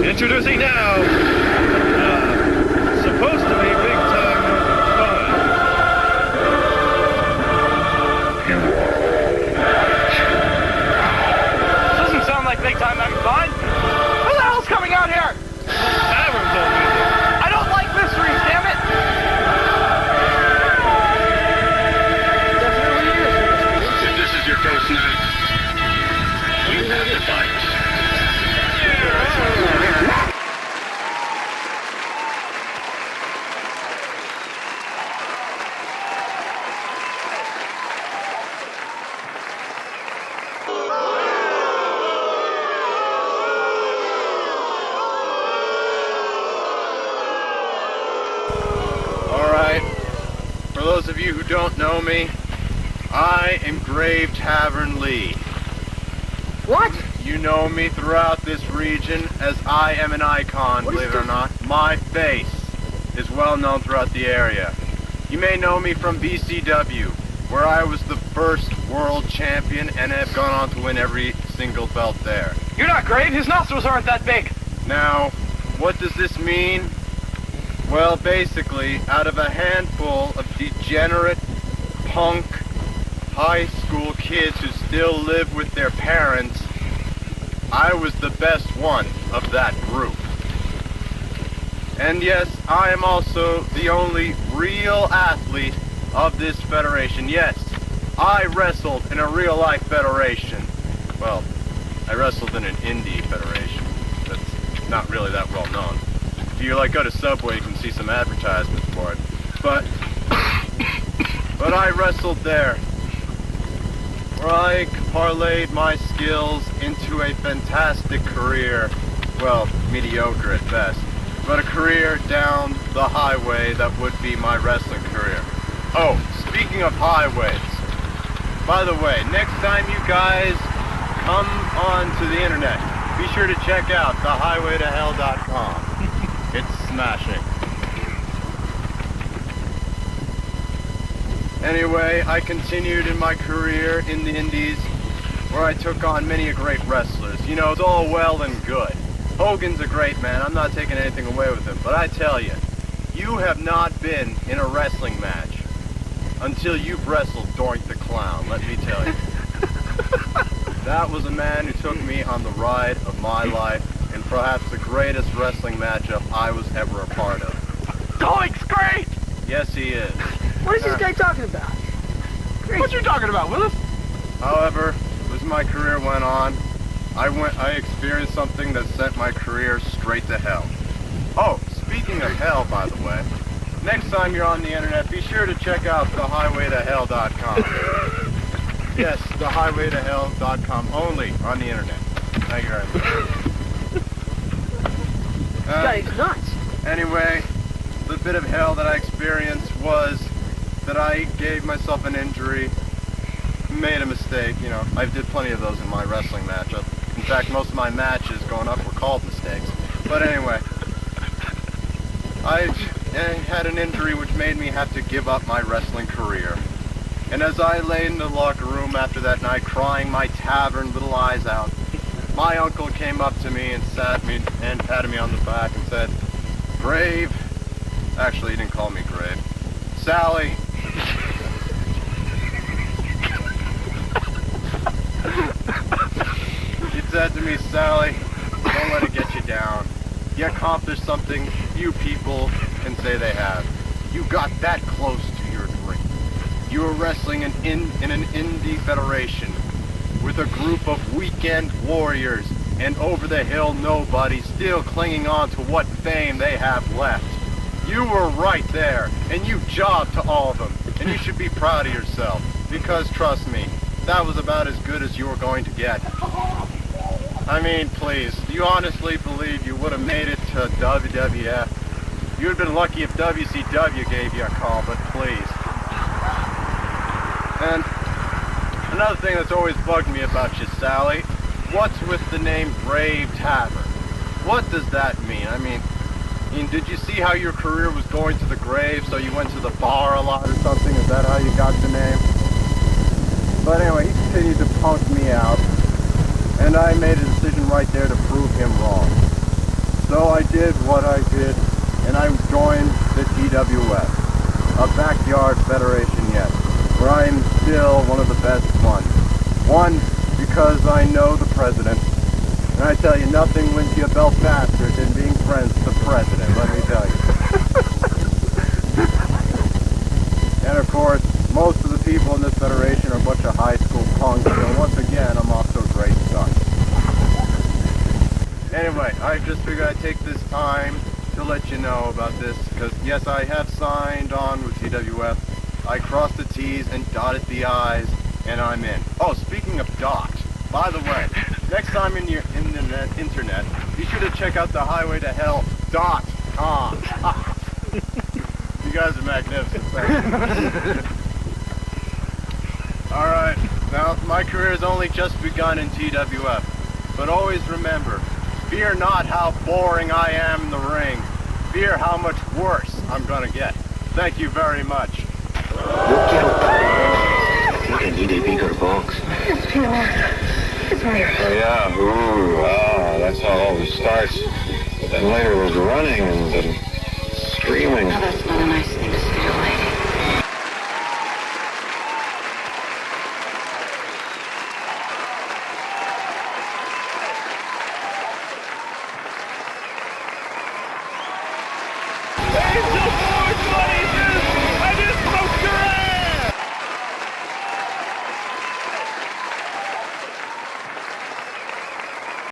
Introducing now, supposed to be big time fun. Doesn't sound like big time having fun. Who the hell's coming out here? Tavern told me that. I don't like mysteries, damn it! If this is your first night, we have to fight. For those of you who don't know me, I am Grave Tavern Lee. What? You know me throughout this region as I am an icon, believe it or not. My face is well known throughout the area. You may know me from BCW, where I was the first world champion and have gone on to win every single belt there. You're not Grave, his nostrils aren't that big. Now, what does this mean? Well, basically, out of a handful of degenerate, punk, high school kids who still live with their parents, I was the best one of that group. And yes, I am also the only real athlete of this federation. Yes, I wrestled in a real-life federation. Well, I wrestled in an indie federation that's not really that well known. If you go to Subway, you can see some advertisements for it. But I wrestled there, where I parlayed my skills into a fantastic career. Well, mediocre at best, but a career down the highway that would be my wrestling career. Oh, speaking of highways, by the way, next time you guys come onto the internet, be sure to check out thehighwaytohell.com. It's smashing. Anyway, I continued in my career in the indies, where I took on many great wrestlers. You know, it's all well and good. Hogan's a great man, I'm not taking anything away with him, but I tell you, you have not been in a wrestling match until you've wrestled Doink the Clown, let me tell you. That was a man who took me on the ride of my life, and perhaps the greatest wrestling matchup I was ever a part of. Doink's great! Yes, he is. What is this guy talking about? Great. What you talking about, Willis? However, as my career went on, I experienced something that sent my career straight to hell. Oh, speaking of hell, by the way, next time you're on the internet, be sure to check out thehighwaytohell.com. Yes, thehighwaytohell.com, only on the internet. Thank you very much. This guy is nuts. Anyway, the bit of hell that I experienced was that I gave myself an injury, made a mistake. You know, I did plenty of those in my wrestling matchup. In fact, most of my matches going up were called mistakes. But anyway, I had an injury which made me have to give up my wrestling career. And as I lay in the locker room after that night crying my tavern little eyes out, my uncle came up to me and sat me and patted me on the back and said, "Grave," actually he didn't call me Grave, "Sally," he said to me, "Sally, don't let it get you down. You accomplished something few people can say they have. You got that close to your dream. You were wrestling in an indie federation with a group of weekend warriors and over-the-hill nobodies still clinging on to what fame they have left. You were right there, and you jobbed to all of them, and you should be proud of yourself, because trust me, that was about as good as you were going to get." I mean, please, do you honestly believe you would have made it to WWF? You would have been lucky if WCW gave you a call, but please. And another thing that's always bugged me about you, Sally, what's with the name Grave Tavern? What does that mean? I mean, did you see how your career was going to the grave, so you went to the bar a lot or something? Is that how you got the name? But anyway, he continued to punk me out, and I made a decision right there to prove him wrong. So I did what I did, and I joined the TWF, a backyard federation yet, where I am still one of the best ones. One, because I know the president, and I tell you, nothing wins you a belt faster than being friends with the president, let me tell you. And of course, most of the people in this federation are a bunch of high school punks, so once again, I'm off to a great start. Anyway, I just figured I'd take this time to let you know about this, because yes, I have signed on with TWF. I crossed the T's and dotted the I's, and I'm in. Oh, speaking of dot, by the way, next time in your internet, be sure to check out the highwaytohell.com. You guys are magnificent. Alright, now my career has only just begun in TWF, but always remember, fear not how boring I am in the ring. Fear how much worse I'm gonna get. Thank you very much. Look at you, bigger box. It's more. It's more. Oh, yeah. Ooh, that's how it always starts. But then later was running and then screaming. Now that's not a nice thing to say to a lady. Ladies and